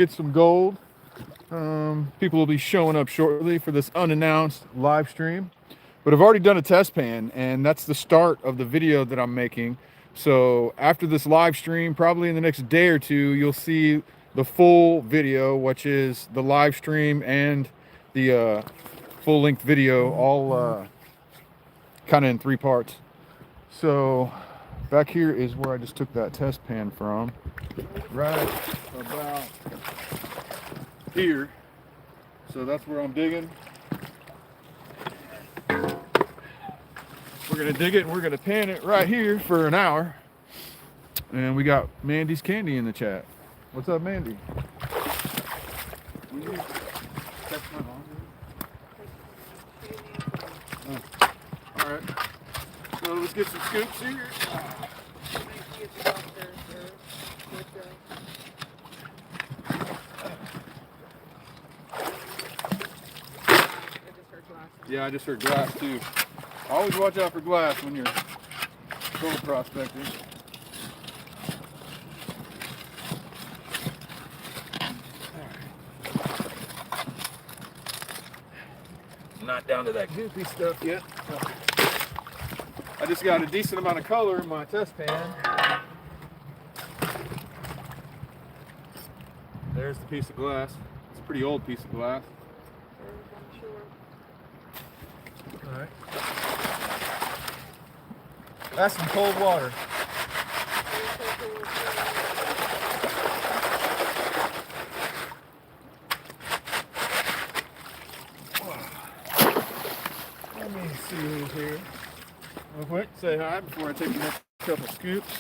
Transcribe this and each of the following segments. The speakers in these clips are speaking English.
get some gold. People will be showing up shortly for this unannounced live stream. But I've already done a test pan, and that's the start of the video that I'm making. So after this live stream, probably in the next day or two, you'll see the full video, which is the live stream and the full-length video, all kind of in 3 parts. So back here is where I just took that test pan from, right about here. So that's where I'm digging. We're gonna dig it and we're gonna pan it right here for an hour. And we got Mandy's Candy in the chat. What's up, Mandy? Will you text my mom? Oh. All right. So let's get some scoops here. Yeah, I just heard glass too. Always watch out for glass when you're gold prospecting. Not down to that goopy stuff yet. So I just got a decent amount of color in my test pan. There's the piece of glass. It's a pretty old piece of glass. All right. That's some cold water. Let me see who's here. Real quick, say hi before I take the next couple scoops.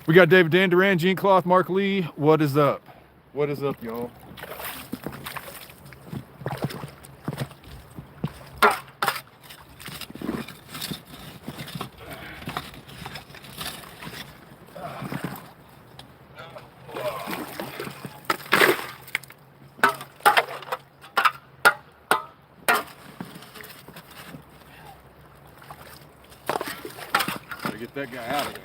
We got David Dan Duran, Gene Cloth, Mark Lee. What is up? What is up, y'all? Get that guy out of there.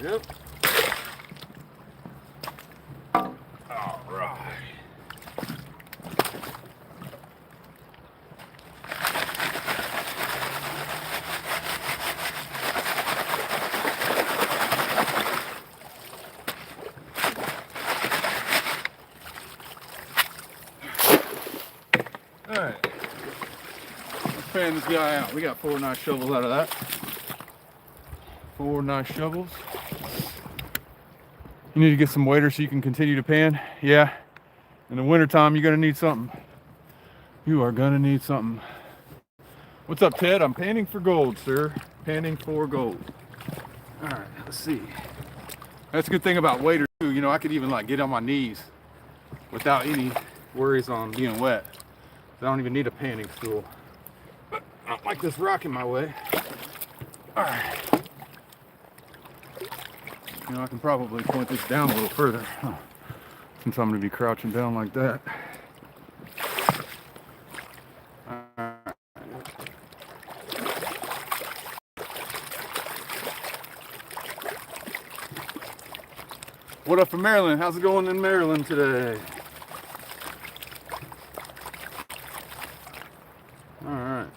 Yep. All right. Alright, let's pan this guy out. We got 4 nice shovels out of that. 4 nice shovels. You need to get some water so you can continue to pan. Yeah, in the wintertime you're gonna need something. You are gonna need something. What's up, Ted? I'm panning for gold, sir. Panning for gold. Alright, let's see. That's a good thing about waders too. You know, I could even like get on my knees without any worries on being wet. I don't even need a panning stool. But I don't like this rock in my way. All right. You know, I can probably point this down a little further, since I'm going to be crouching down like that. What up from Maryland? How's it going in Maryland today? Alright.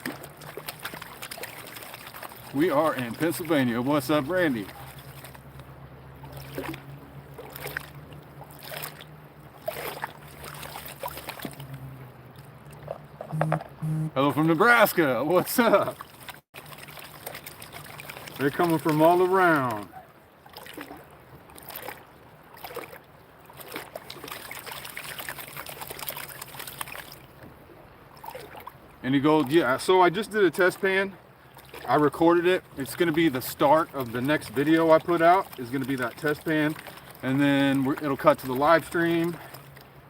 We are in Pennsylvania. What's up, Randy? Hello from Nebraska. What's up? They're coming from all around. Any gold? Yeah, so I just did a test pan. I recorded it. It's going to be the start of the next video I put out. Is going to be that test pan. And then it'll cut to the live stream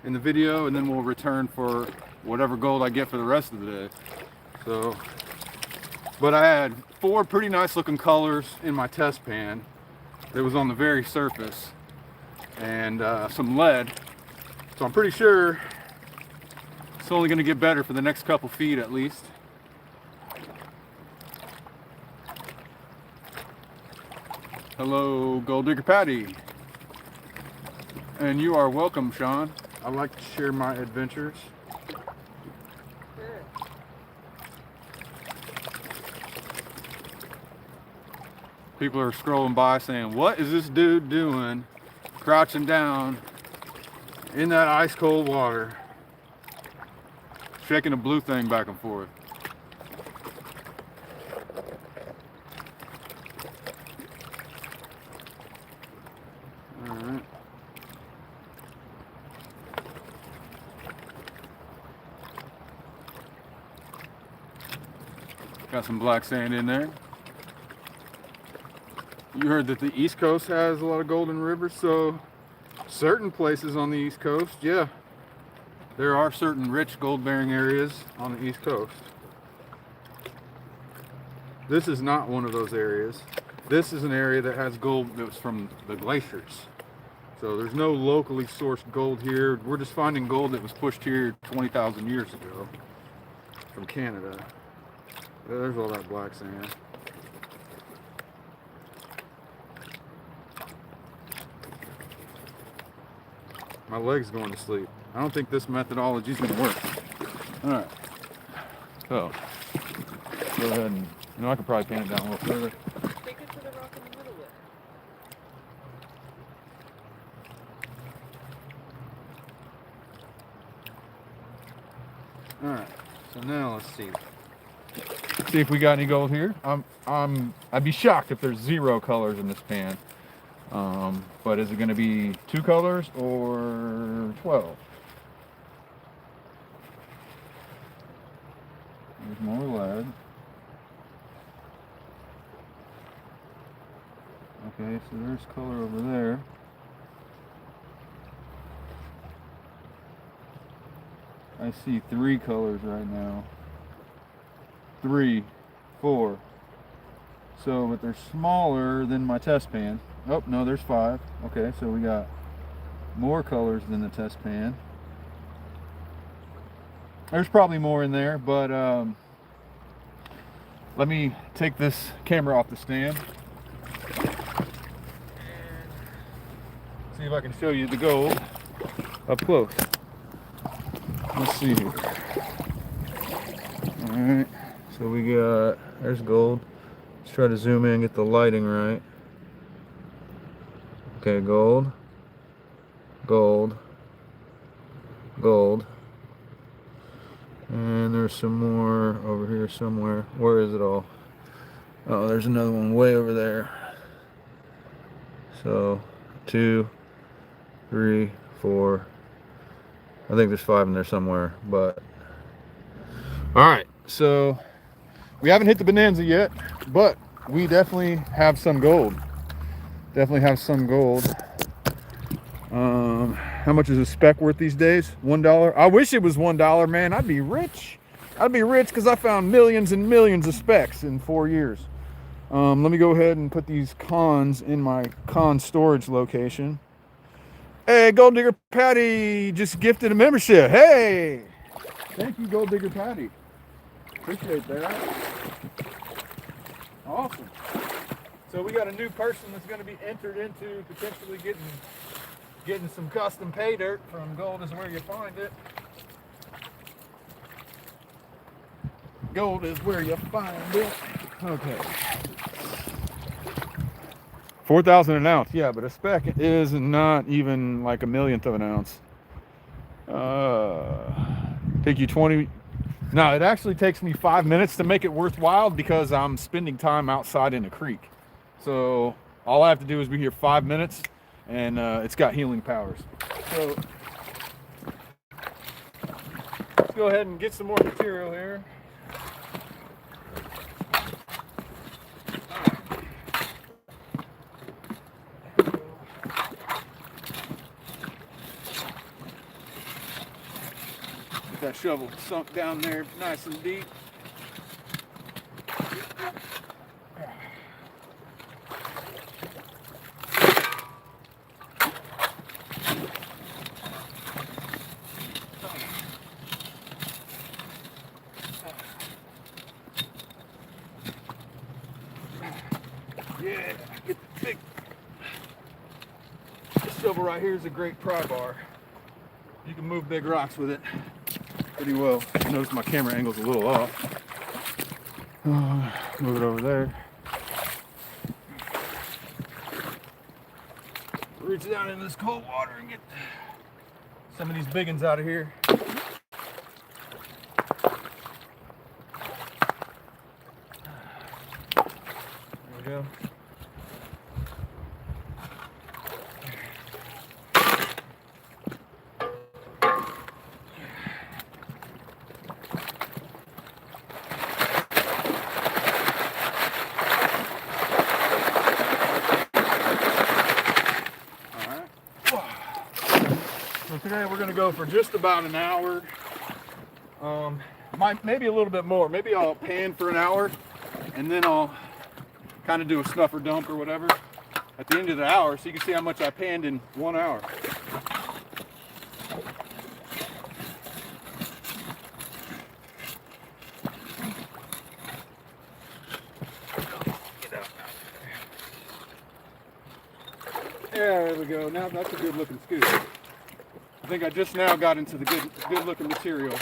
in the video. And then we'll return for whatever gold I get for the rest of the day. So, but I had 4 pretty nice looking colors in my test pan. That was on the very surface. And some lead. So I'm pretty sure It's only going to get better for the next couple feet at least. Hello, Gold Digger Patty. And you are welcome, Sean. I like to share my adventures. People are scrolling by saying, what is this dude doing crouching down in that ice cold water, shaking a blue thing back and forth? All right. Got some black sand in there. You heard that the East Coast has a lot of golden rivers, so certain places on the East Coast, yeah, there are certain rich gold-bearing areas on the East Coast. This is not one of those areas. This is an area that has gold that was from the glaciers. So there's no locally sourced gold here. We're just finding gold that was pushed here 20,000 years ago from Canada. There's all that black sand. My leg's going to sleep. I don't think this methodology is going to work. All right. So, go ahead and, I could probably pan it down a little further. Take it to the rock in the middle there. All right. So now let's see. See if we got any gold here. I'd be shocked if there's 0 colors in this pan. But is it going to be 2 colors or 12? There's more lead. Okay, so there's color over there. I see 3 colors right now. 3, 4. So, but they're smaller than my test pan. Oh, no, there's 5. Okay, so we got more colors than the test pan. There's probably more in there, but let me take this camera off the stand and see if I can show you the gold up close. Let's see here. Alright, so we got, there's gold. Let's try to zoom in and get the lighting right. Okay, gold, gold, gold, and there's some more over here somewhere. Where is it all? Oh, there's another one way over there. So 2, 3, 4. I think there's 5 in there somewhere, but all right. So we haven't hit the bonanza yet, but we definitely have some gold. Definitely have some gold. How much is a speck worth these days? $1. I wish it was $1, man. I'd be rich. I'd be rich because I found millions and millions of specks in 4 years. Let me go ahead and put these cons in my con storage location. Hey, Gold Digger Patty just gifted a membership. Hey, thank you, Gold Digger Patty. Appreciate that. Awesome. So we got a new person that's going to be entered into potentially getting some custom pay dirt from Gold is Where You Find It. Gold is where you find it. Okay. 4,000 an ounce. Yeah, but a speck is not even like a millionth of an ounce. Take you 20. No, it actually takes me 5 minutes to make it worthwhile because I'm spending time outside in a creek. So all I have to do is be here 5 minutes, and it's got healing powers. So let's go ahead and get some more material here. Get that shovel sunk down there nice and deep. shovel right here is a great pry bar. You can move big rocks with it pretty well. Notice my camera angle's a little off. Move it over there. Reach down into this cold water and get some of these big ones out of here. There we go. So today we're going to go for just about an hour, maybe a little bit more. Maybe I'll pan for an hour and then I'll kind of do a snuffer dump or whatever at the end of the hour so you can see how much I panned in 1 hour. There we go. Now that's a good looking scoop. I think I just now got into the good looking material.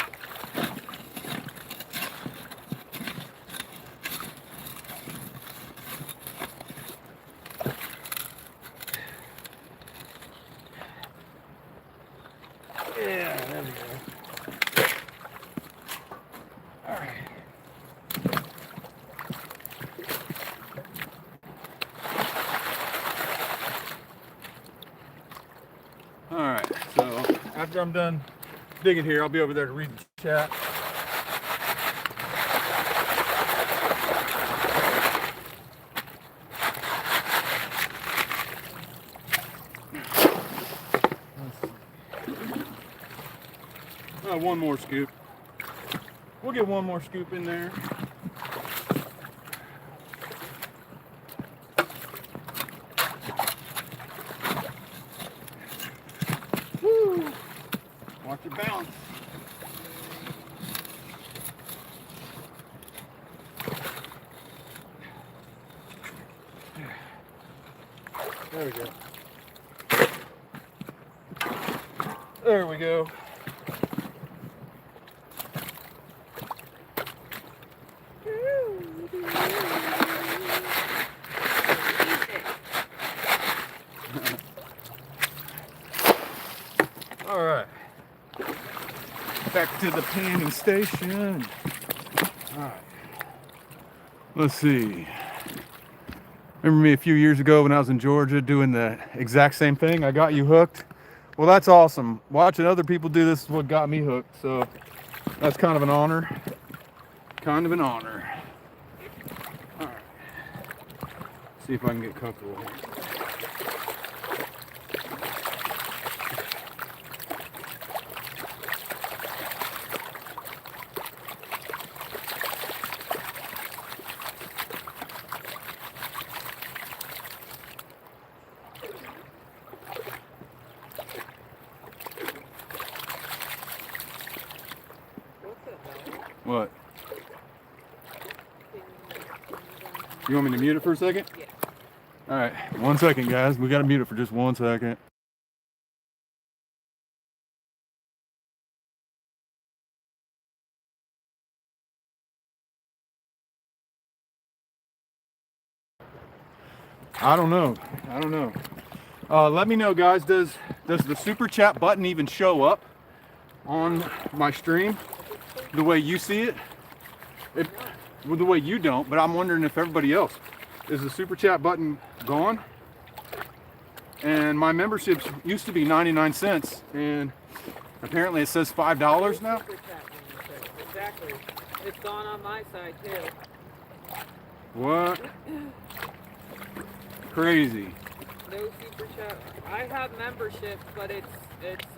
Yeah, there we go. All right. All right, so after I'm done digging here, I'll be over there to read the chat. One more scoop. We'll get one more scoop in there. Woo! Watch your balance. There we go. There we go. All right, back to the panning station. All right, let's see. Remember me a few years ago when I was in Georgia doing the exact same thing? I got you hooked. Well, that's awesome. Watching other people do this is what got me hooked. So that's kind of an honor. Kind of an honor. All right, see if I can get comfortable here. What? You want me to mute it for a second? Yeah. All right, 1 second, guys. We got to mute it for just 1 second. I don't know. Let me know, guys. Does the super chat button even show up on my stream the way you see it? Well, the way you don't, but I'm wondering if everybody else. Is the super chat button gone? And my memberships used to be 99 cents, and apparently it says $5 now. Exactly. It's gone on my side too. What? Crazy. No super chat. I have memberships, but it's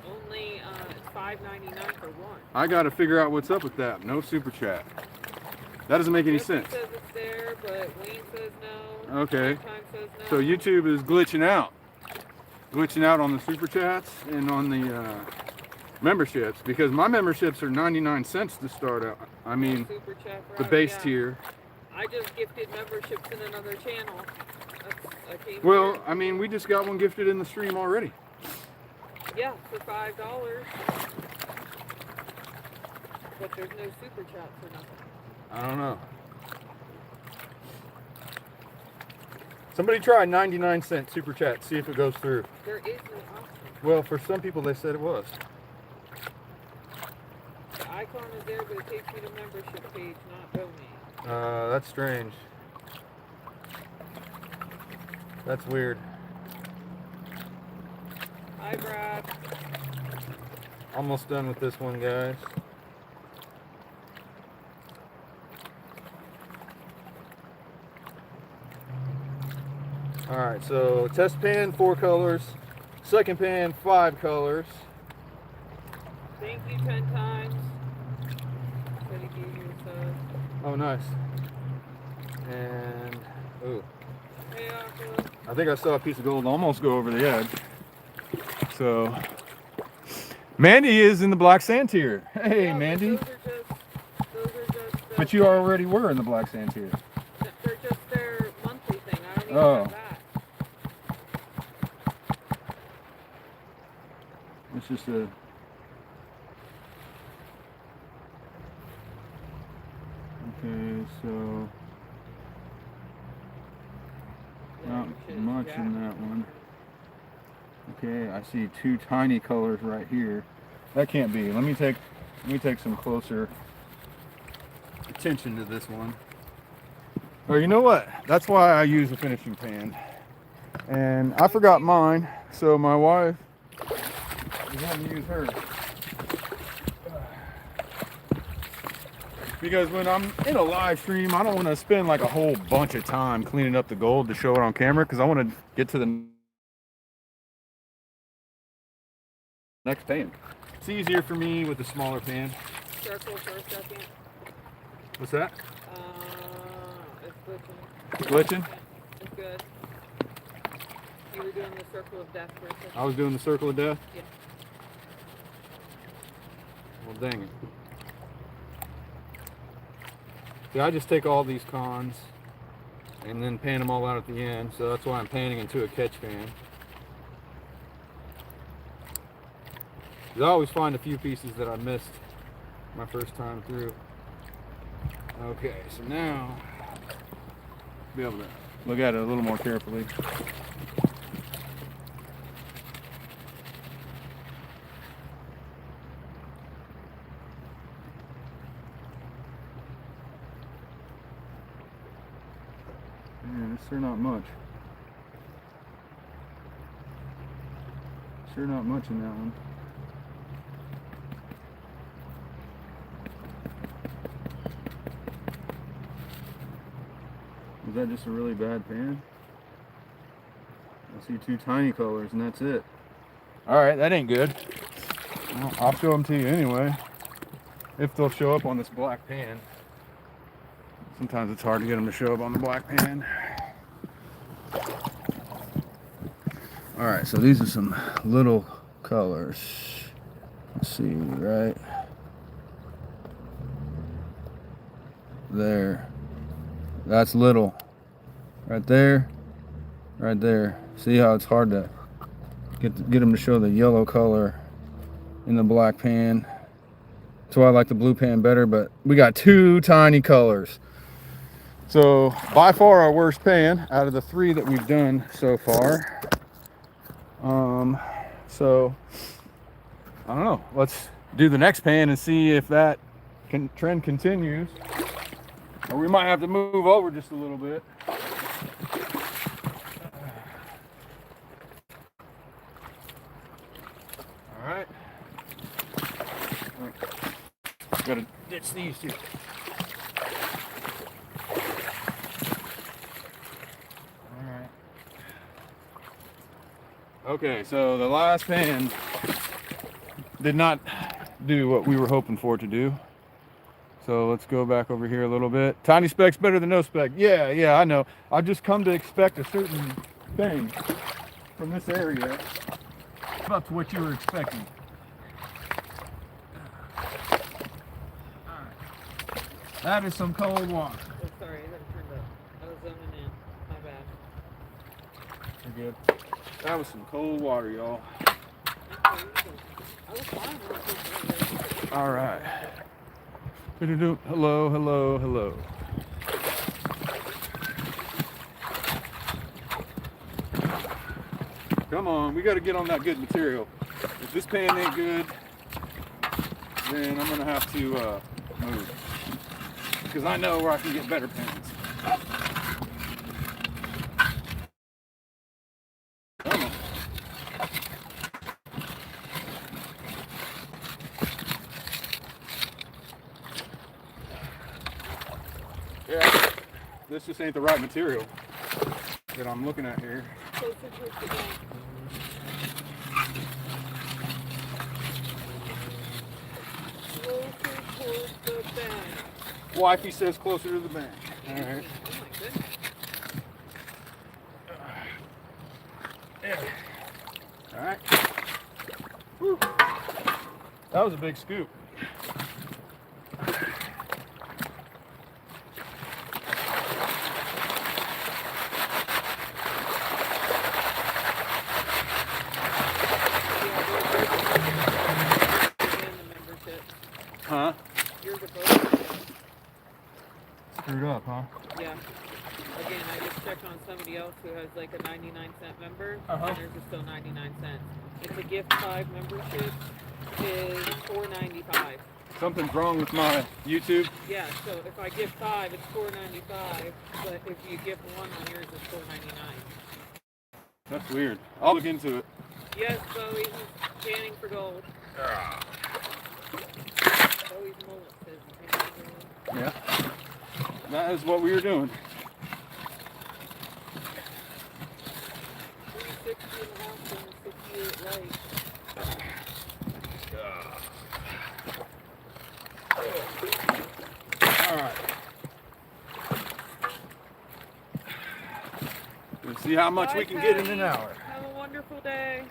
only it's $5.99 for one. I got to figure out what's up with that. No super chat. That doesn't make any Jesse sense. says it's there, but Wayne says no. Okay. Time says no. So YouTube is glitching out on the super chats and on the memberships, because my memberships are 99 cents to start out. I mean, Super chat for the us, base yeah. tier. I just gifted memberships in another channel. I came Well, here. I mean, we just got one gifted in the stream already. Yeah, for $5. But there's no super chat for nothing. I don't know. Somebody try 99-cent super chat, see if it goes through. There is no option. Well, for some people they said it was. The icon is there, but it takes me to membership page, not donate. That's strange. That's weird. Hi, Brad. Almost done with this one, guys. Alright, so test pan, 4 colors. Second pan, 5 colors. Thank you 10 times. Said he gave you a sub. Oh, nice. And, ooh. Hey, Aqua. I think I saw a piece of gold almost go over the edge. So, Mandy is in the black sand tier. Hey, Yeah, Mandy. Those are just. But you already were in the black sand tier. They're just their monthly thing. I don't even Oh. have that. It's just a... Okay, so... Yeah, Not your shit is much jacked. in that one. Okay, I see 2 tiny colors right here. That can't be. Let me take some closer attention to this one. Oh, you know what? That's why I use a finishing pan. And I forgot mine, so my wife is going to use hers. Because when I'm in a live stream, I don't want to spend like a whole bunch of time cleaning up the gold to show it on camera, because I want to get to the next pan. It's easier for me with the smaller pan. Circle for a second. What's that? It's glitching. Glitching? It's good. You were doing the circle of death for a second. I was doing the circle of death? Yeah. Well, dang it. See, I just take all these cons and then pan them all out at the end, so that's why I'm panning into a catch pan. 'Cause I always find a few pieces that I missed my first time through. Okay, so now be able to look at it a little more carefully. Man, it's sure not much. Sure not much in that one. Is that just a really bad pan? I see 2 tiny colors and that's it. Alright, that ain't good. Well, I'll show them to you anyway. If they'll show up on this black pan. Sometimes it's hard to get them to show up on the black pan. Alright, so these are some little colors. Let's see, right there. That's little. Right there. Right there. See how it's hard to get them to show the yellow color in the black pan. That's why I like the blue pan better, but we got 2 tiny colors. So by far our worst pan out of the 3 that we've done so far. So I don't know. Let's do the next pan and see if that trend continues. Or we might have to move over just a little bit. All right. Gotta ditch these 2. Alright. Okay, so the last pan did not do what we were hoping for it to do. So let's go back over here a little bit. Tiny speck's better than no speck. Yeah, I know. I've just come to expect a certain thing from this area. That's what you were expecting. Alright. That is some cold water. Oh, sorry, I haven't turned up. I was zoning in. My bad. You're good. That was some cold water, y'all. Okay. I was fine with it. All right. Hello, hello, hello. Come on, we got to get on that good material. If this pan ain't good, then I'm gonna have to move, because I know where I can get better pans. Come on. Yeah, this just ain't the right material that I'm looking at here. Closer towards the bank. Closer towards the bank. Wifey says closer to the bank. All right. Oh my goodness. Yeah. All right. Whew. That was a big scoop. Huh? Yours are both. Screwed up, huh? Yeah. Again, I just checked on somebody else who has like a 99-cent member, Uh-huh. and theirs is still 99 cents. It's a gift 5 membership is $4.95. Something's wrong with my YouTube. Yeah, so if I give 5, it's $4.95, but if you give 1 on yours, it's $4.99. That's weird. I'll look into it. Yes, Bowie, he's panning for gold. Bowie's mullet says he's panning for gold. Yeah. That is what we were doing. 360 and a half and 68 light. All right. Let's see how much Bye, we can get in Patty. an hour. Have a wonderful day.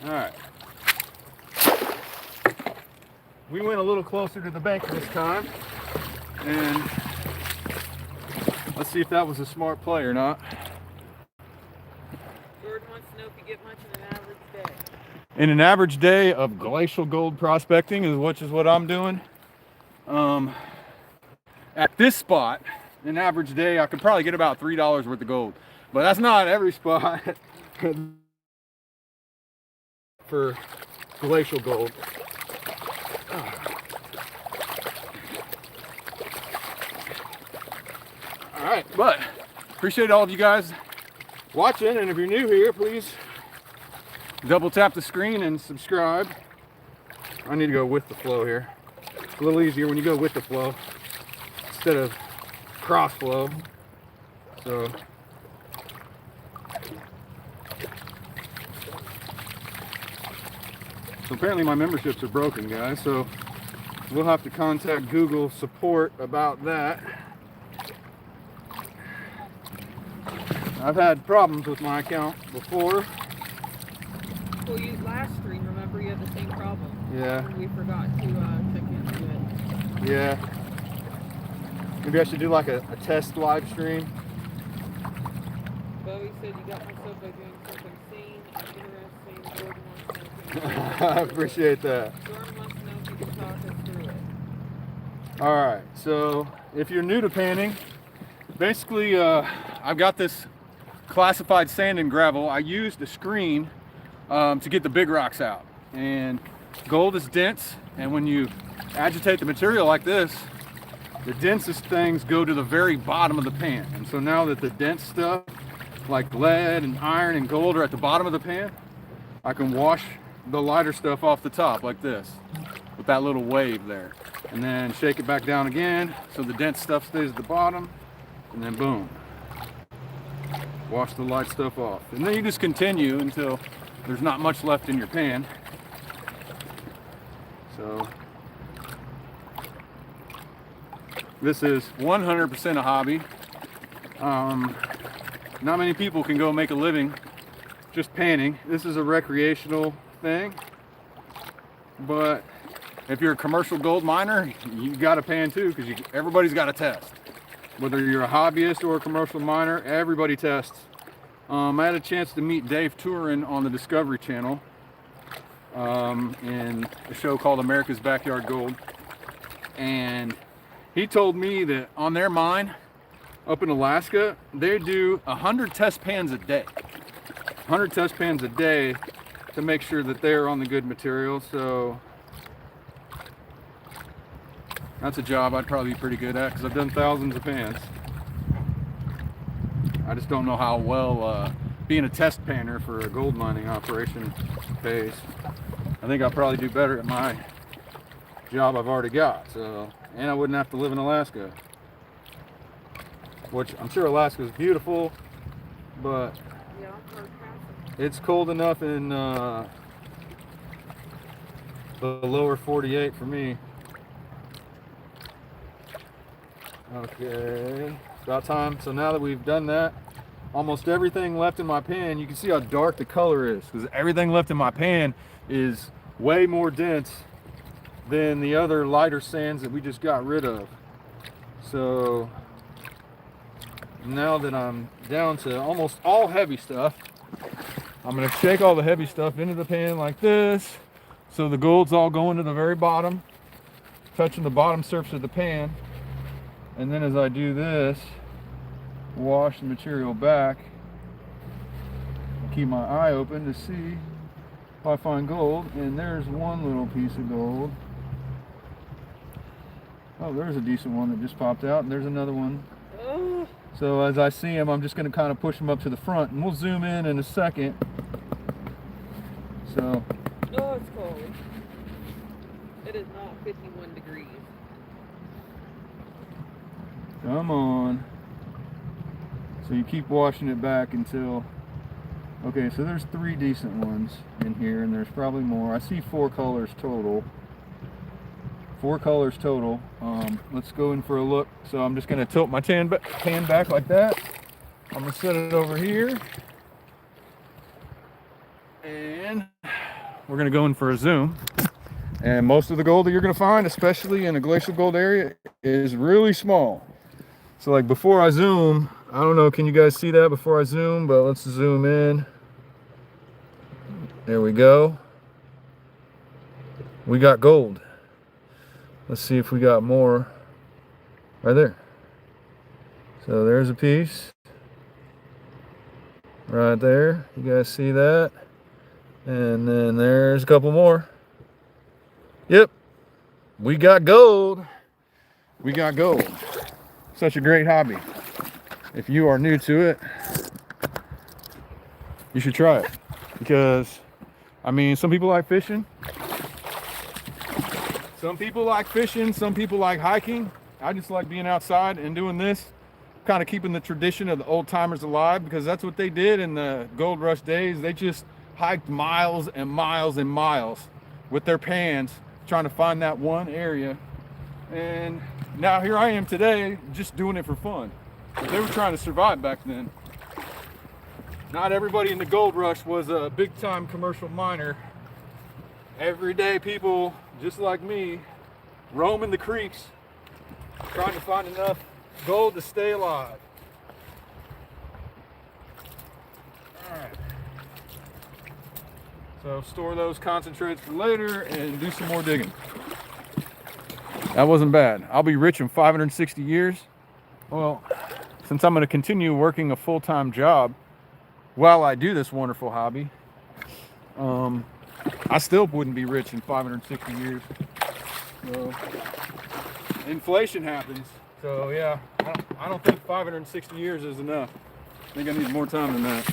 All right. We went a little closer to the bank this time, and let's see if that was a smart play or not. Jordan wants to know if you get much in an average day. In an average day of glacial gold prospecting, which is what I'm doing, at this spot, an average day, I could probably get about $3 worth of gold. But that's not every spot for glacial gold. All right, but appreciate all of you guys watching, and if you're new here, please double tap the screen and subscribe. I need to go with the flow here. It's a little easier when you go with the flow instead of cross flow. So apparently my memberships are broken, guys, so we'll have to contact Google support about that. I've had problems with my account before. Well, you last stream, remember you had the same problem. Yeah. We forgot to check into it. Yeah. Maybe I should do like a test live stream. Bowie said you got myself by doing something sane and interesting. Jordan wants to know if you can I appreciate that. Jordan wants to know if you can talk us through it. All right, so if you're new to panning, basically I've got this classified sand and gravel. I used a screen to get the big rocks out, and gold is dense, and when you agitate the material like this, the densest things go to the very bottom of the pan. And so now that the dense stuff like lead and iron and gold are at the bottom of the pan, I can wash the lighter stuff off the top like this with that little wave there, and then shake it back down again so the dense stuff stays at the bottom, and then boom, wash the light stuff off. And then you just continue until there's not much left in your pan. So this is 100% a hobby. Not many people can go make a living just panning. This is a recreational thing, but if you're a commercial gold miner, you got a pan too, because everybody's got to test. Whether you're a hobbyist or a commercial miner, everybody tests. I had a chance to meet Dave Turin on the Discovery Channel in a show called America's Backyard Gold. And he told me that on their mine up in Alaska, they do 100 test pans a day. 100 test pans a day to make sure that they're on the good material. So that's a job I'd probably be pretty good at, because I've done thousands of pans. I just don't know how well being a test panner for a gold mining operation pays. I think I'll probably do better at my job I've already got. So, and I wouldn't have to live in Alaska, which I'm sure Alaska is beautiful, but it's cold enough in the lower 48 for me. Okay, about time. So now that we've done that, almost everything left in my pan, you can see how dark the color is, because everything left in my pan is way more dense than the other lighter sands that we just got rid of. So now that I'm down to almost all heavy stuff, I'm going to shake all the heavy stuff into the pan like this, so the gold's all going to the very bottom, touching the bottom surface of the pan. And then as I do this, wash the material back, keep my eye open to see if I find gold. And there's one little piece of gold. Oh, there's a decent one that just popped out, and there's another one. So as I see them, I'm just going to kind of push them up to the front, and we'll zoom in a second. So. Oh, it's cold. It is not 51 degrees. Come on. So you keep washing it back until, okay, so there's 3 decent ones in here, and there's probably more. I see 4 colors total. 4 colors total. Let's go in for a look. So I'm just going to tilt my pan back like that. I'm going to set it over here. And we're going to go in for a zoom. And most of the gold that you're going to find, especially in a glacial gold area, is really small. So like before I zoom, I don't know, can you guys see that before I zoom? But let's zoom in. There we go. We got gold. Let's see if we got more. Right there. So there's a piece. Right there. You guys see that? And then there's a couple more. Yep. We got gold. We got gold. Such a great hobby. If you are new to it, you should try it, because I mean, some people like fishing, some people like hiking. I just like being outside and doing this, kind of keeping the tradition of the old timers alive, because that's what they did in the gold rush days. They just hiked miles and miles and miles with their pans trying to find that one area. And now here I am today, just doing it for fun. But they were trying to survive back then. Not everybody in the gold rush was a big time commercial miner. Everyday people, just like me, roaming the creeks, trying to find enough gold to stay alive. All right. So store those concentrates for later and do some more digging. That wasn't bad. I'll be rich in 560 years. Well, since I'm going to continue working a full-time job while I do this wonderful hobby, I still wouldn't be rich in 560 years. So, inflation happens. So yeah, I don't think 560 years is enough. I think I need more time than that.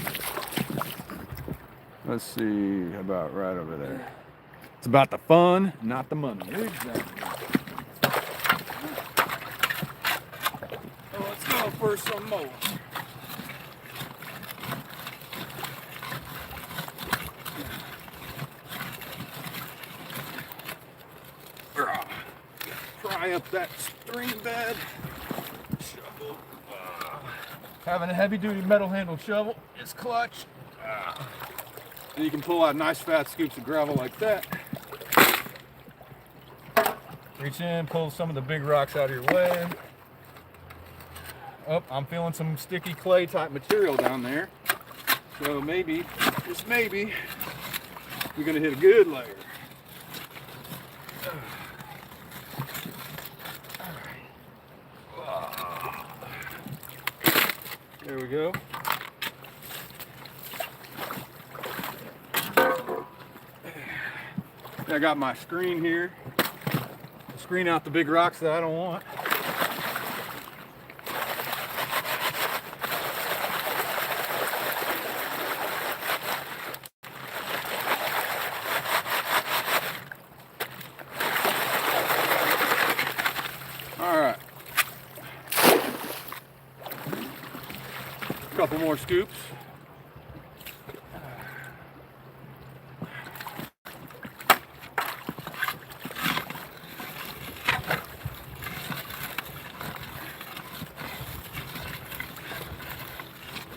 Let's see, about right over there. It's about the fun, not the money. Exactly. So let's go for some more. Pry up that stream bed. Shovel. Having a heavy-duty metal-handled shovel is clutch. And you can pull out nice fat scoops of gravel like that. Reach in, pull some of the big rocks out of your way. Oh, I'm feeling some sticky clay type material down there. So maybe, just maybe, we're gonna hit a good layer. There we go. I got my screen here. Screen out the big rocks that I don't want. All right. A couple more scoops.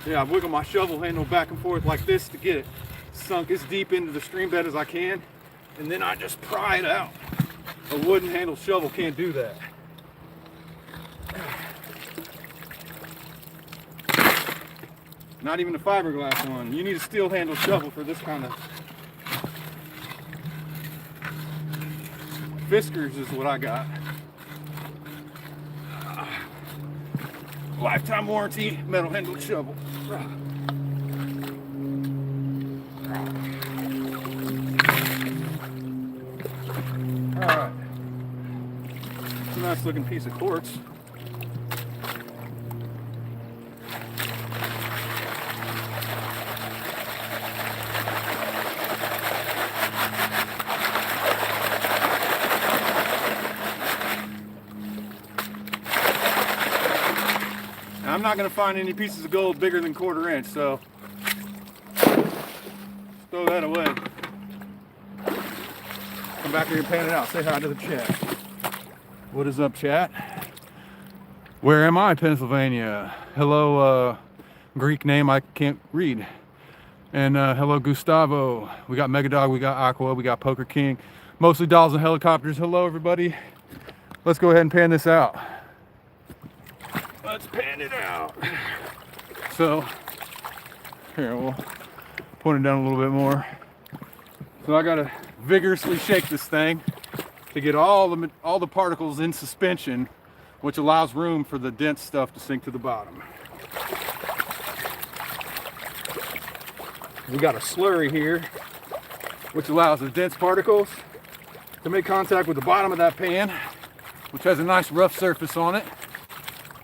Yeah, I wiggle my shovel handle back and forth like this to get it sunk as deep into the stream bed as I can, and then I just pry it out. A wooden handle shovel can't do that. Not even a fiberglass one. You need a steel handle shovel for this kind of. Fiskars is what I got. Lifetime warranty metal handle shovel. Alright. It's a nice looking piece of quartz. I'm not going to find any pieces of gold bigger than 1/4 inch, so throw that away. Come back here and pan it out. Say hi to the chat. What is up, chat? Where am I, Pennsylvania? Hello, Greek name I can't read. And hello, Gustavo. We got Megadog, we got Aqua, we got Poker King. Mostly dolls and helicopters. Hello, everybody. Let's go ahead and pan this out. Let's pan it out. So, here, we'll point it down a little bit more. So I gotta vigorously shake this thing to get all the particles in suspension, which allows room for the dense stuff to sink to the bottom. We got a slurry here, which allows the dense particles to make contact with the bottom of that pan, which has a nice rough surface on it,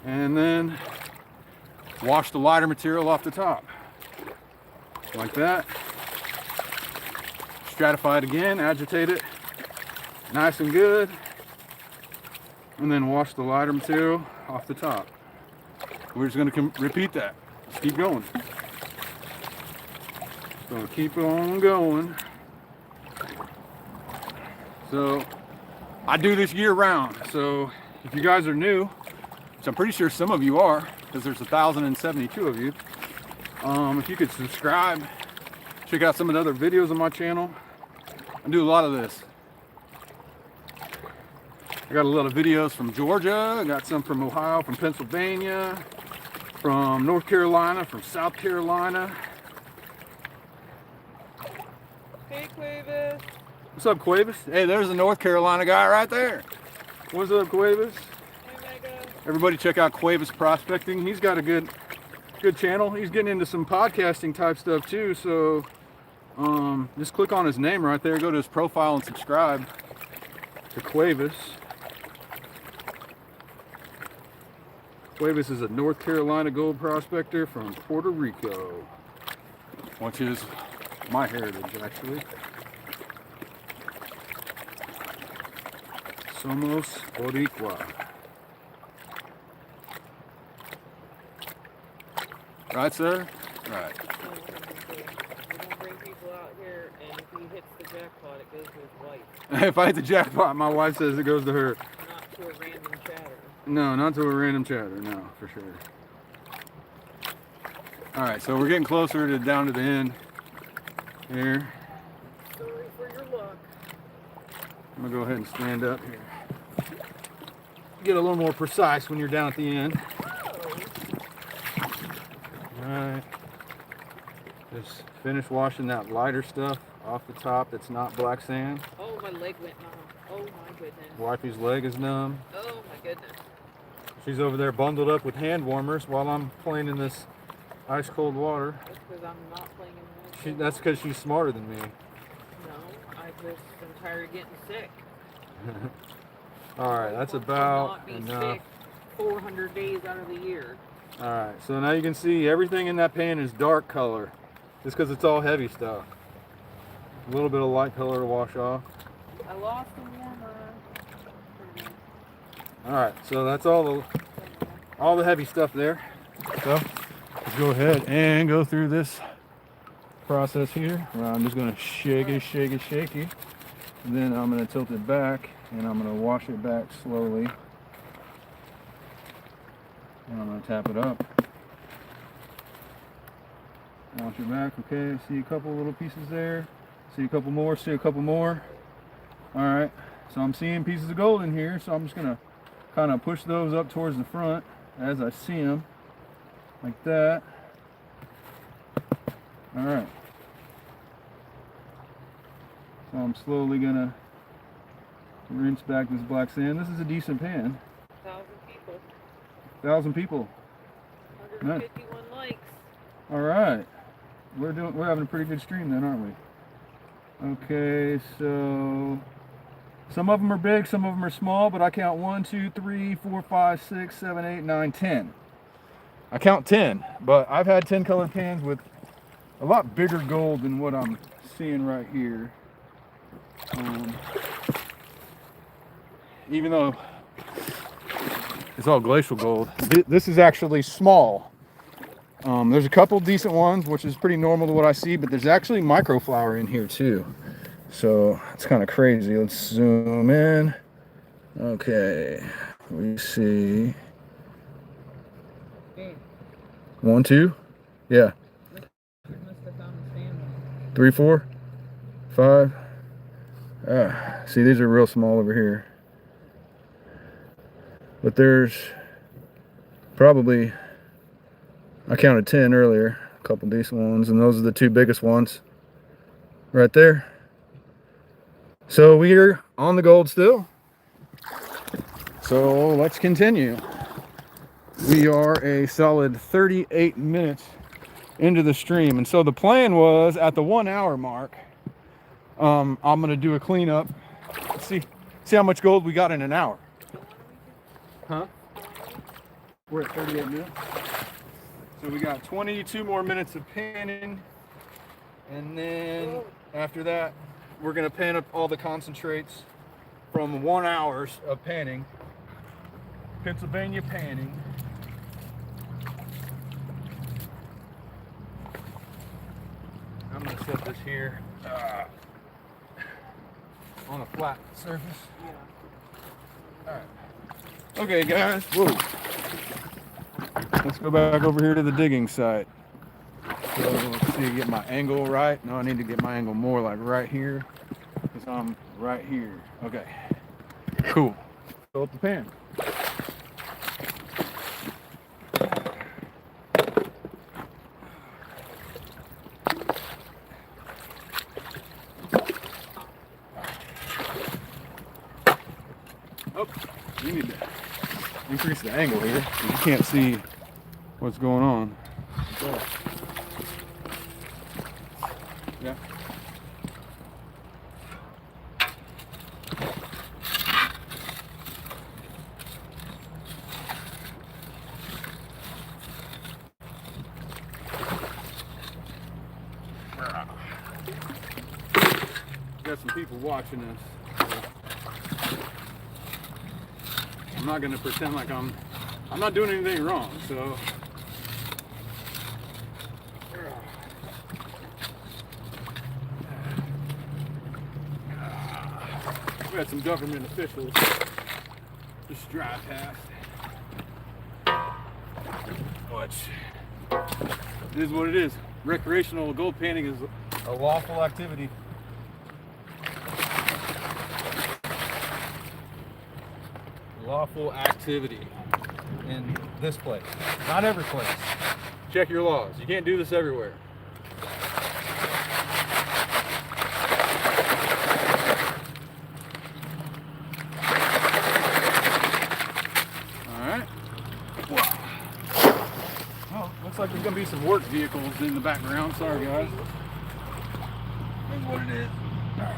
and then wash the lighter material off the top. Like that. Stratify it again, agitate it, nice and good, and then wash the lighter material off the top. We're just going to repeat that. Just keep going. So keep on going. So I do this year round. So if you guys are new, which I'm pretty sure some of you are, because there's 1,072 of you, if you could subscribe, check out some of the other videos on my channel. I do a lot of this. I got a lot of videos from Georgia, I got some from Ohio, from Pennsylvania, from North Carolina, from South Carolina. Hey, Quavis. What's up, Quavis? Hey, there's a North Carolina guy right there. What's up, Quavis? Hey, Mega. Everybody check out Quavis Prospecting. He's got a good channel. He's getting into some podcasting type stuff too, so just click on his name right there, go to his profile and subscribe to Quavis. Quavis is a North Carolina gold prospector from Puerto Rico, which is my heritage, actually. Somos Boricua. Right, sir? Right. We don't bring people out here, and if he hits the jackpot, it goes to his wife. If I hit the jackpot, my wife says it goes to her. Not to a random chatter. No, not to a random chatter, no, for sure. Alright, so we're getting closer to down to the end here. Sorry for your luck. I'm gonna go ahead and stand up here. get a little more precise when you're down at the end. All right. Just finish washing that lighter stuff off the top that's not black sand. Oh, my leg went numb. Oh my goodness. Wifey's leg is numb. Oh my goodness. She's over there bundled up with hand warmers while I'm playing in this ice cold water. That's because I'm not playing in the That's because she's smarter than me. No, I just am tired of getting sick. All right, that's I'll about not be enough. sick 400 days out of the year. All right, so now you can see everything in that pan is dark color. Just because it's all heavy stuff. A little bit of light color to wash off. I lost the warmer. All right, so that's all the heavy stuff there. So let's go ahead and go through this process here. Where I'm just going to shake it, and then I'm going to tilt it back, and I'm going to wash it back slowly. And I'm going to tap it up. Wash it back. Okay, I see a couple little pieces there. See a couple more. See a couple more. All right, so I'm seeing pieces of gold in here, so I'm just going to kind of push those up towards the front as I see them, like that. All right. So I'm slowly gonna rinse back this black sand. This is a decent pan. 1,000 people. 1,000 people. 151 likes. All right. We're having a pretty good stream then, aren't we? Okay, so some of them are big, some of them are small, but I count 1, 2, 3, 4, 5, 6, 7, 8, 9, 10. I count 10, but I've had 10 colored pans with a lot bigger gold than what I'm seeing right here. Even though it's all glacial gold, this is actually small. There's a couple decent ones, which is pretty normal to what I see, but there's actually microflower in here too. So it's kind of crazy. Let's zoom in. Okay, we see 1, 2, yeah, 3, 4, 5. See, these are real small over here, but there's probably, I counted 10 earlier, a couple decent ones, and those are the 2 biggest ones right there. So we're on the gold still. So let's continue. We are a solid 38 minutes into the stream. And so the plan was at the 1 hour mark, I'm gonna do a cleanup. Let's see how much gold we got in an hour. Huh? We're at 38 minutes. So we got 22 more minutes of panning. And then after that, we're gonna pan up all the concentrates from 1 hour of panning. Pennsylvania panning. I'm gonna set this here on a flat surface. All right. Okay, guys. Whoa. Let's go back over here to the digging site. So let's see, get my angle right. No, I need to get my angle more like right here, because I'm right here. Okay. Cool. Fill up the pan. Oh, you need to increase the angle here, because you can't see what's going on. So, yeah. Got some people watching us. I'm not going to pretend like I'm not doing anything wrong, so we had some government officials just drive past, which it is what it is. Recreational gold panning is a lawful activity. lawful activity in this place. Not every place. Check your laws. You can't do this everywhere. Alright. Well, looks like there's going to be some work vehicles in the background. Sorry, guys. That's what it is. Alright.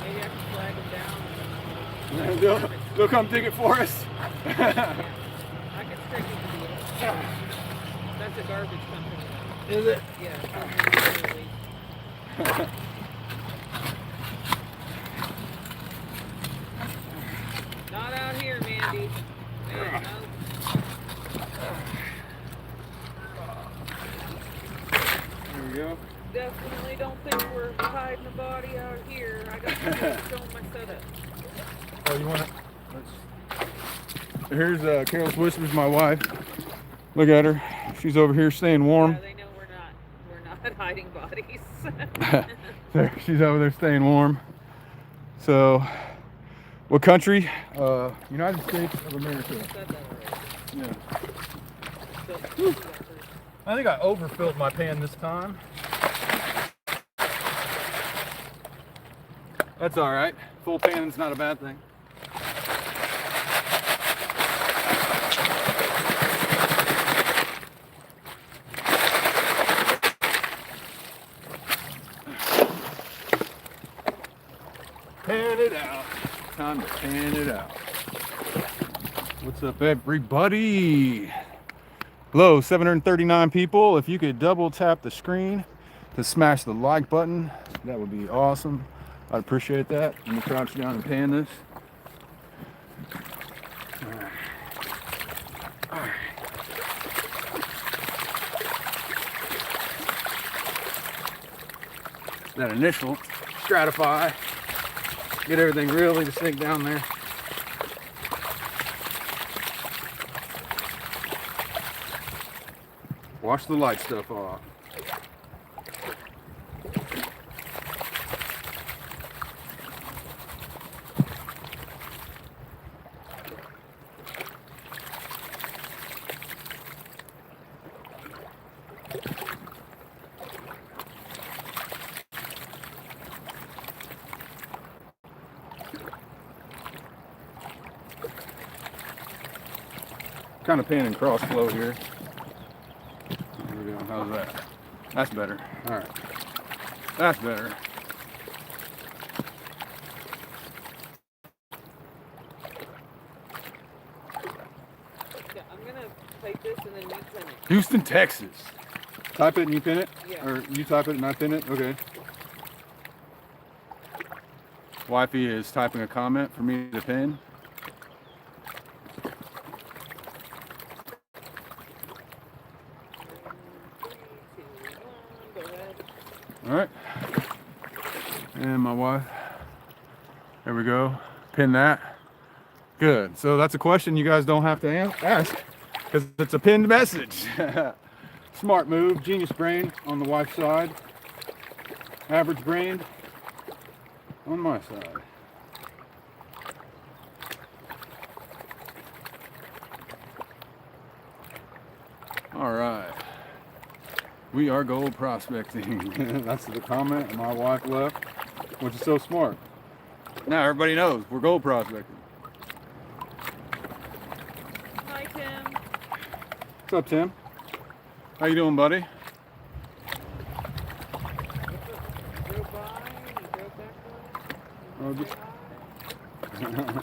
Maybe I can flag them down. They'll come dig it for us. Yeah. I can straighten the deal. That's a garbage company. Is it? Yeah. Not out here, Mandy. Man, no. There we go. Definitely don't think we're hiding a body out here. I got to show my setup. Oh, you want to? Here's Carol's Whispers, my wife. Look at her. She's over here staying warm. Yeah, they know we're not hiding bodies. There, she's over there staying warm. So, what country? United States of America. I said that already. Yeah. So, I think I overfilled my pan this time. That's all right. Full pan's not a bad thing. Pan it out. Time to pan it out. What's up, everybody? Hello, 739 people. If you could double tap the screen to smash the like button, that would be awesome. I'd appreciate that. Let me crouch down and pan this. All right. All right. That initial stratify. Get everything really to sink down there. Wash the light stuff off. Kind of panning cross flow here. There we go. How's that? That's better. All right. That's better. yeah, I'm gonna type this and then you pin it. Houston, Texas. Type it and you pin it? Yeah. Or you type it and I pin it? Okay. Wifey is typing a comment for me to pin. All right, and my wife, there we go, pin that. Good, so that's a question you guys don't have to ask because it's a pinned message. Smart move, genius brain on the wife's side, average brain on my side. All right. We are gold prospecting. That's the comment my wife left, which is so smart. Now everybody knows we're gold prospecting. Hi, Tim. What's up, Tim? How you doing, buddy? You drove by, you drove back by. Oh,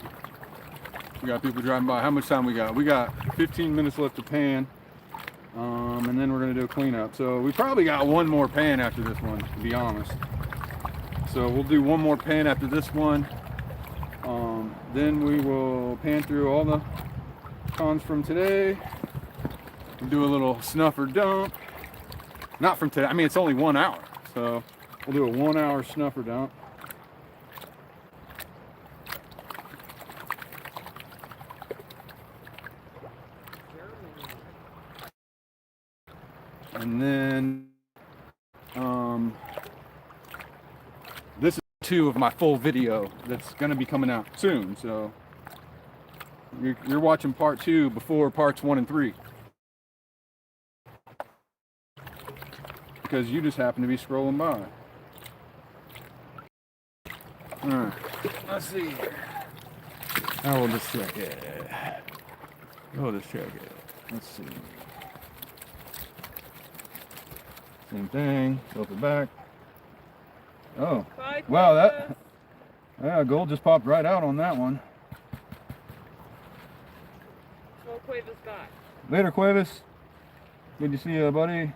we got people driving by. How much time we got? We got 15 minutes left to pan. And then we're going to do a cleanup. So we probably got one more pan after this one, to be honest. So we'll do one more pan after this one. Then we will pan through all the cons from today. We'll do a little snuffer dump. Not from today. I mean, it's only 1 hour. So we'll do a 1 hour snuffer dump. And then This is 2 of my full video that's going to be coming out soon. So you're watching part 2 before parts 1 and 3. Because you just happen to be scrolling by. Alright, let's see. I will just check it. We'll just check it. Let's see. Same thing. Flip it back. Oh, Bye, wow, Quavis. yeah, gold just popped right out on that one. Well, Quavis got. Later, Cuevas. Good to see you, buddy.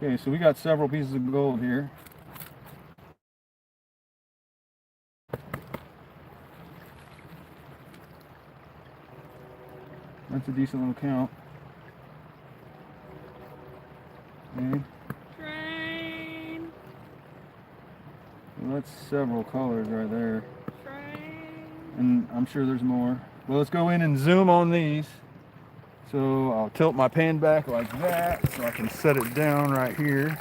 Okay, so we got several pieces of gold here. That's a decent little count. Okay. Train. Well, that's several colors right there. Train. And I'm sure there's more. Well, let's go in and zoom on these. So I'll tilt my pan back like that so I can set it down right here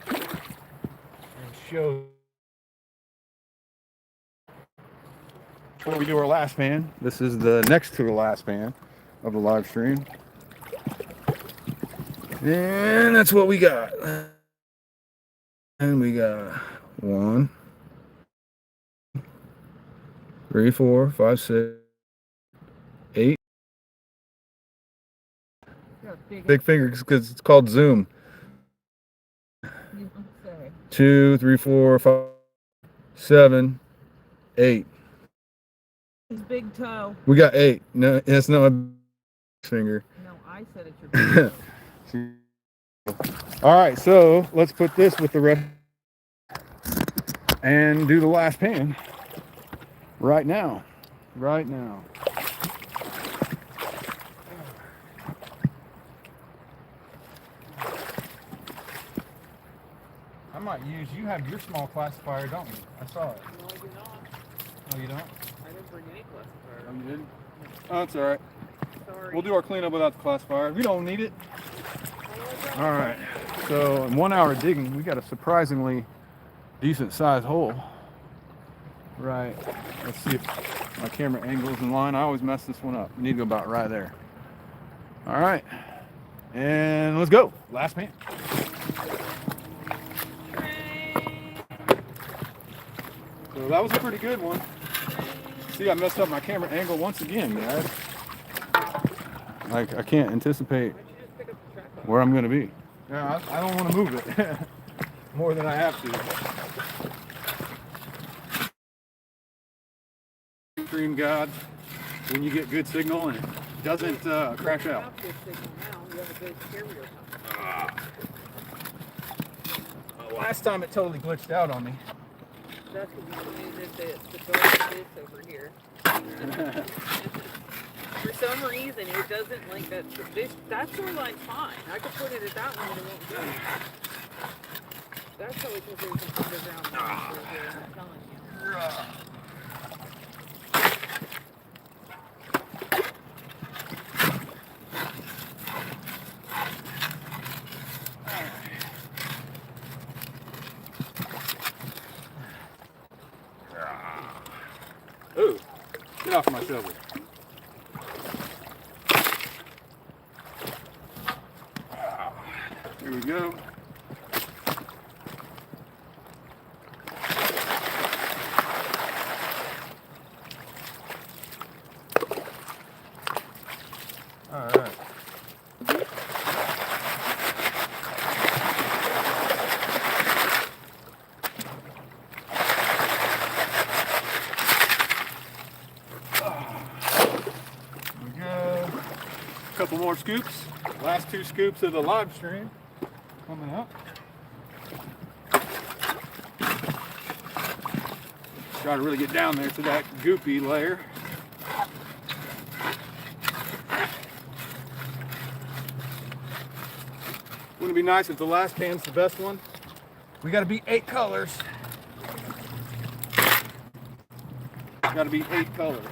and show. Before we do our last pan, this is the next to the last pan of the live stream. And that's what we got. And we got 1, 3, 4, 5, 6, 8. Big finger because it's called zoom. 2, 3, 4, 5, 7, 8. His big toe. We got 8. No, that's not my finger. No, I said it's your big toe. All right, so let's put this with the rest and do the last pan right now. Right now. I might use, you have your small classifier, don't you? I saw it. No, I do not. Oh, you don't? I didn't bring any classifier. Oh, you didn't? Oh, that's all right. Sorry. We'll do our cleanup without the classifier. We don't need it. All right. So in 1 hour digging, we got a surprisingly decent sized hole. Right. Let's see if my camera angle's in line. I always mess this one up. We need to go about right there. All right. And let's go. Last pan. So that was a pretty good one. See, I messed up my camera angle once again, guys. Like, I can't anticipate where I'm going to be. Yeah, I don't want to move it more than I have to. Stream God, when you get good signal and it doesn't crash out. You have good signal now. You have a good carrier coming. Last time it totally glitched out on me. That's because you needed the dark this over here. For some reason, it doesn't like that. That shoreline's fine. I could put it at that one and it won't go. That's probably because there's an underground monster here, I'm telling you. Ooh, get off my shovel. Here we go. All right. Couple more scoops. Last 2 scoops of the live stream coming up. Try to really get down there to that goopy layer. Wouldn't it be nice if the last pan's the best one? We gotta be 8 colors. Gotta be 8 colors.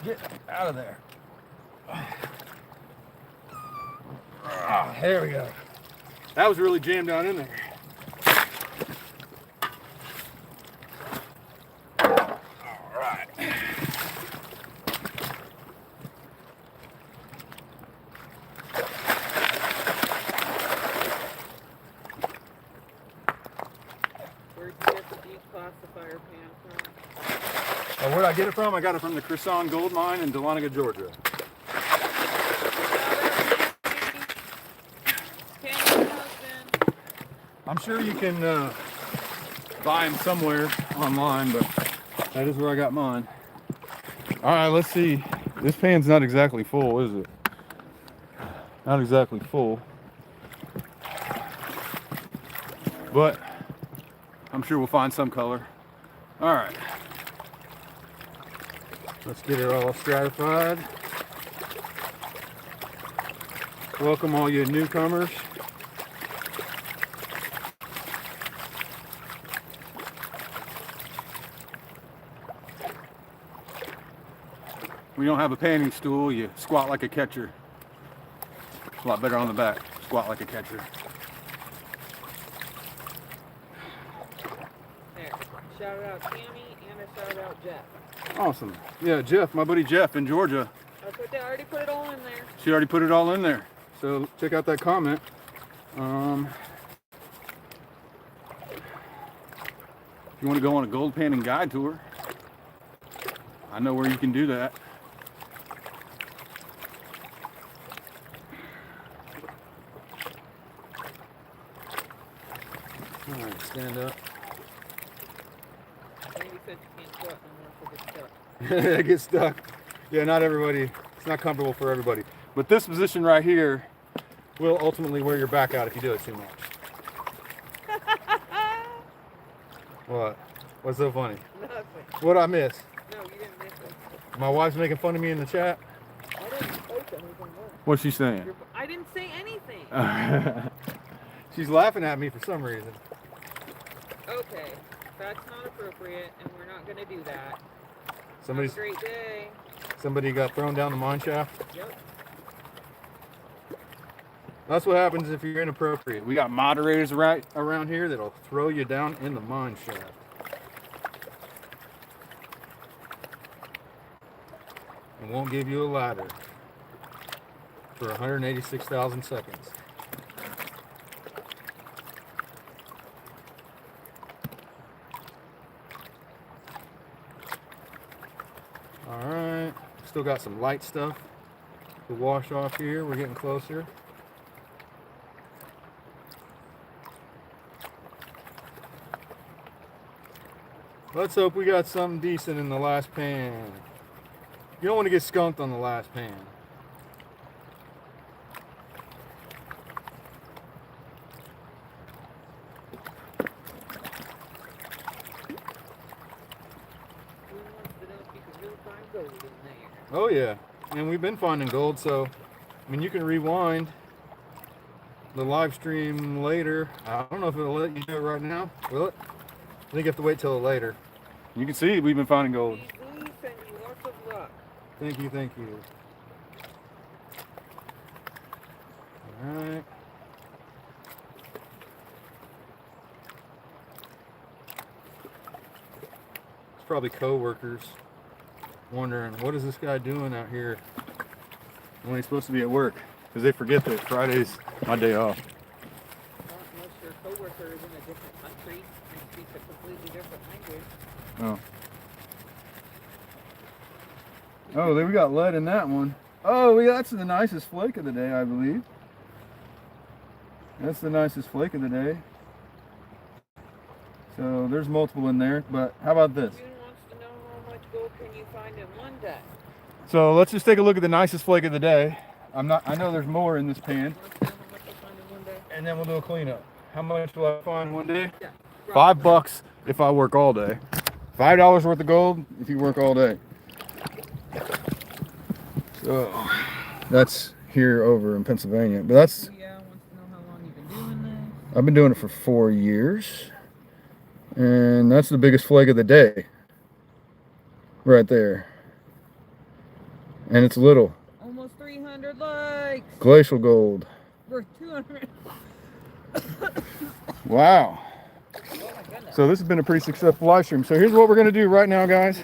Get out of there. Ah, there we go. That was really jammed down in there. All right. Where'd you get the declassifier pan from? Where'd I get it from? I got it from the Croissant Gold Mine in Dahlonega, Georgia. I'm sure you can buy them somewhere online, but that is where I got mine. All right, let's see. This pan's not exactly full, is it? Not exactly full. But I'm sure we'll find some color. All right. Let's get it all stratified. Welcome all you newcomers. When you don't have a panning stool, you squat like a catcher. It's a lot better on the back. Squat like a catcher. There. Shout out Tammy and a shout out Jeff. Awesome. Yeah, Jeff, my buddy Jeff in Georgia. I already put it all in there. She already put it all in there. So check out that comment. If you want to go on a gold panning guide tour, I know where you can do that. All right, stand up. Maybe said you can't squat no more because it's stuck. It gets stuck. Yeah, not everybody. It's not comfortable for everybody. But this position right here will ultimately wear your back out if you do it too much. What? What's so funny? Nothing. What'd I miss? No, you didn't miss it. My wife's making fun of me in the chat. I didn't post anything. What's she saying? I didn't say anything. She's laughing at me for some reason. Okay, that's not appropriate, and we're not going to do that. Somebody's, Have a great day. somebody got thrown down the mine shaft. Yep. That's what happens if you're inappropriate. We got moderators right around here that'll throw you down in the mine shaft. And won't give you a ladder for 186,000 seconds. All right, still got some light stuff to wash off here. We're getting closer. Let's hope we got something decent in the last pan. You don't want to get skunked on the last pan. Who wants to know if you can really find gold in there? Oh yeah, and we've been finding gold, so I mean you can rewind the live stream later. I don't know if it'll let you do it right now. Will it? I think you have to wait till later. You can see we've been finding gold. Please send you lots of luck. Thank you, thank you. All right. It's probably co-workers wondering, what is this guy doing out here when he's supposed to be at work? Because they forget that Friday's my day off. Well, unless your coworker is in a different country and speaks a completely different language. Oh. Oh, there we got lead in that one. Oh, that's the nicest flake of the day, I believe. That's the nicest flake of the day. So there's multiple in there, but how about this? June wants to know how much gold can you find in one day. So let's just take a look at the nicest flake of the day. I know there's more in this pan. Wants to know how much you find in one day? And then we'll do a cleanup. How much will I find one day? Yeah. $5 if I work all day. $5 worth of gold if you work all day. So that's here over in Pennsylvania. But that's, Yeah, wants to know how long you've been doing this. I've been doing it for 4 years. And that's the biggest flake of the day. Right there. And it's little. Almost 300 likes. Glacial gold. For 200. Wow. Oh my goodness. So this has been a pretty successful live stream. So here's what we're going to do right now, guys.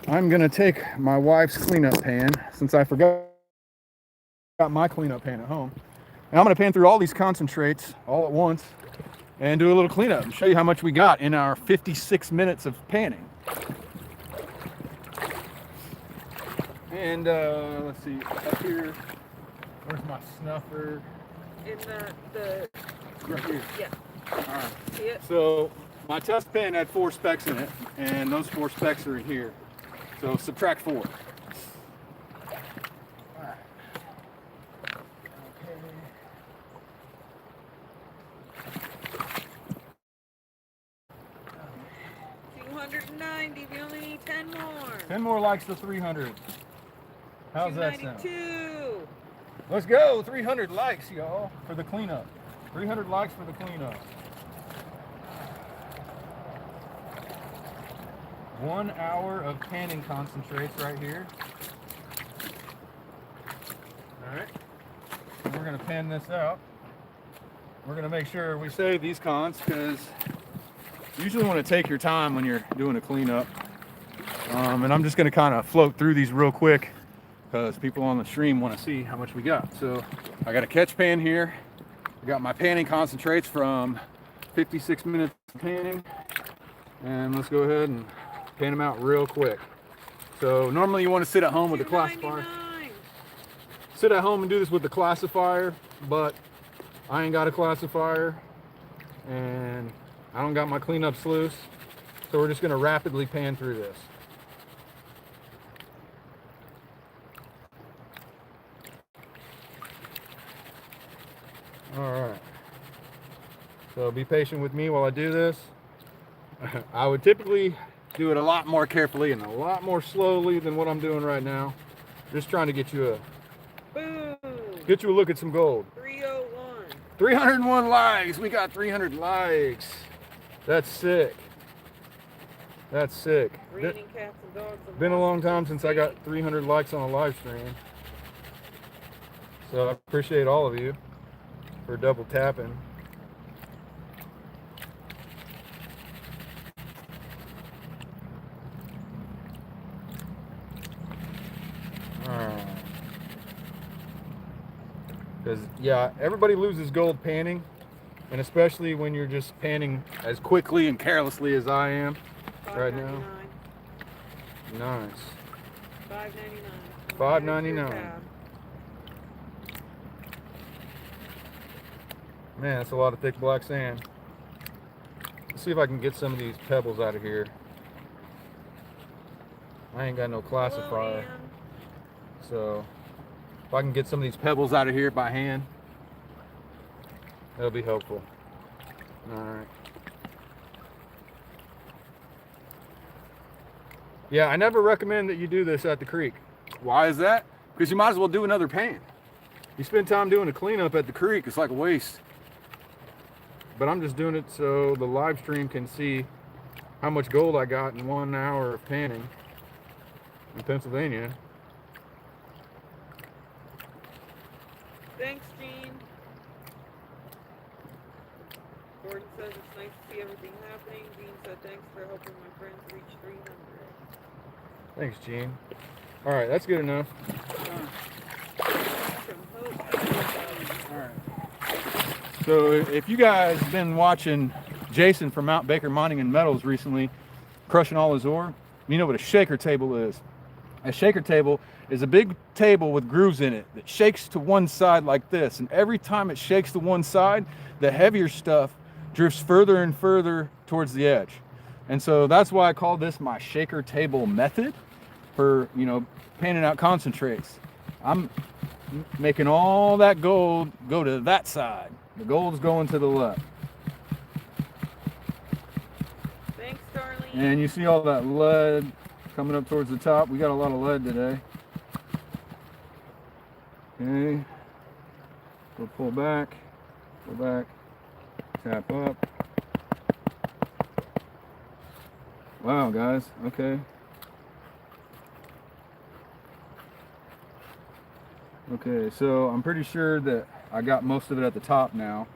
I'm going to take my wife's cleanup pan, since I forgot my cleanup pan at home. And I'm going to pan through all these concentrates all at once and do a little cleanup and show you how much we got in our 56 minutes of panning. And let's see, up here, where's my snuffer? In the Right here. yeah. All right. See it? So my test pan had 4 specks in it, and those 4 specks are in here. So subtract 4. All right. Okay. 290. We only need 10 more. 10 more likes to 300. How's that sound? 292. Let's go. 300 likes, y'all, for the cleanup. 300 likes for the cleanup. 1 hour of panning concentrates right here. All right. And we're going to pan this out. We're going to make sure we save these cons, because you usually want to take your time when you're doing a cleanup. And I'm just going to kind of float through these real quick, because people on the stream want to see how much we got. So I got a catch pan here. I got my panning concentrates from 56 minutes of panning. And let's go ahead and pan them out real quick. So normally you want to sit at home with the classifier. Sit at home and do this with the classifier, but I ain't got a classifier and I don't got my cleanup sluice. So we're just going to rapidly pan through this. All right. So be patient with me while I do this. I would typically do it a lot more carefully and a lot more slowly than what I'm doing right now. Just trying to get you Boom. a look at some gold. 301. 301 likes. We got 300 likes. That's sick. That's sick. Raining cats and dogs. Been a long time since I got 300 likes on a live stream. So I appreciate all of you for double tapping. Because, yeah, everybody loses gold panning, and especially when you're just panning as quickly and carelessly as I am right now. Nice. $5.99. Man, that's a lot of thick black sand. Let's see if I can get some of these pebbles out of here. I ain't got no classifier. So if I can get some of these pebbles out of here by hand, that'll be helpful. All right. Yeah, I never recommend that you do this at the creek. Why is that? Because you might as well do another pan. You spend time doing a cleanup at the creek, it's like a waste. But I'm just doing it so the live stream can see how much gold I got in 1 hour of panning in Pennsylvania. Thanks, Gene. Gordon says it's nice to see everything happening. Gene said thanks for helping my friends reach 300. Thanks, Gene. All right, that's good enough. All right. So if you guys have been watching Jason from Mount Baker Mining and Metals recently, crushing all his ore, you know what a shaker table is. A shaker table is a big table with grooves in it that shakes to one side like this. And every time it shakes to one side, the heavier stuff drifts further and further towards the edge. And so that's why I call this my shaker table method for, you know, panning out concentrates. I'm making all that gold go to that side. The gold's going to the left. Thanks, Darlene. And you see all that lead coming up towards the top. We got a lot of lead today. Okay. We'll pull back, tap up. Wow, guys. Okay. Okay, so I'm pretty sure that I got most of it at the top now.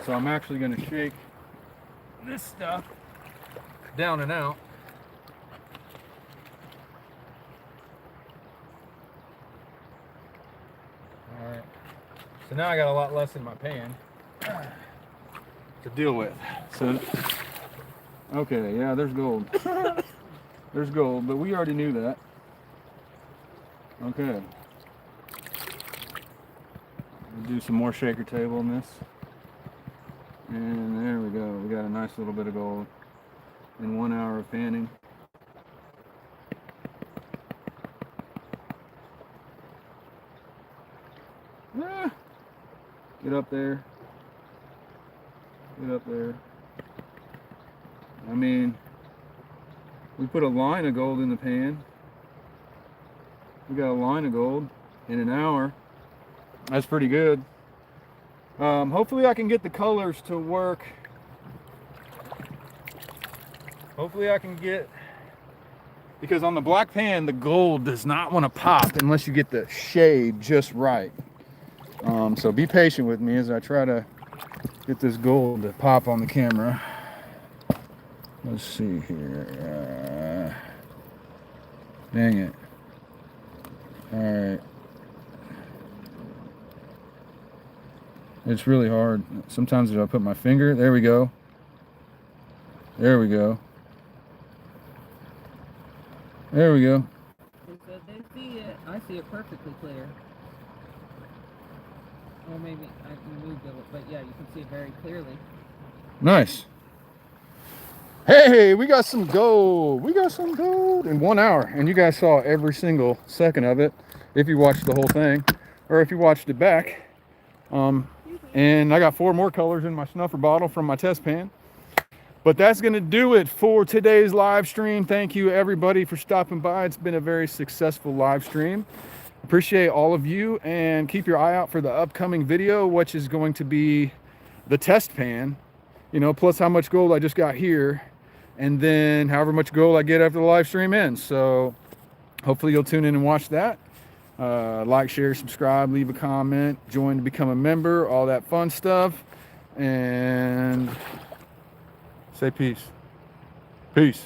So I'm actually going to shake this stuff down and out. All right. So now I got a lot less in my pan to deal with. So, okay, yeah, there's gold. There's gold, but we already knew that. Okay. We'll do some more shaker table in this. And there we go. We got a nice little bit of gold in 1 hour of panning. Ah, get up there. Get up there. I mean, we put a line of gold in the pan. We got a line of gold in an hour. That's pretty good. Hopefully I can get the colors to work. Hopefully I can get, because on the black pan, the gold does not want to pop unless you get the shade just right. So be patient with me as I try to get this gold to pop on the camera. Let's see here. Dang it. All right. It's really hard. Sometimes if I put my finger, there we go. There we go. There we go. They said they see it. I see it perfectly clear. Or maybe I moved it, but yeah, you can see it very clearly. Nice. Hey, we got some gold. We got some gold in 1 hour. And you guys saw every single second of it if you watched the whole thing or if you watched it back. And I got 4 more colors in my snuffer bottle from my test pan. But that's going to do it for today's live stream. Thank you, everybody, for stopping by. It's been a very successful live stream. Appreciate all of you, and keep your eye out for the upcoming video, which is going to be the test pan, you know, plus how much gold I just got here, and then however much gold I get after the live stream ends. So hopefully you'll tune in and watch that. Like, share, subscribe, leave a comment, join to become a member, all that fun stuff. And say peace. Peace.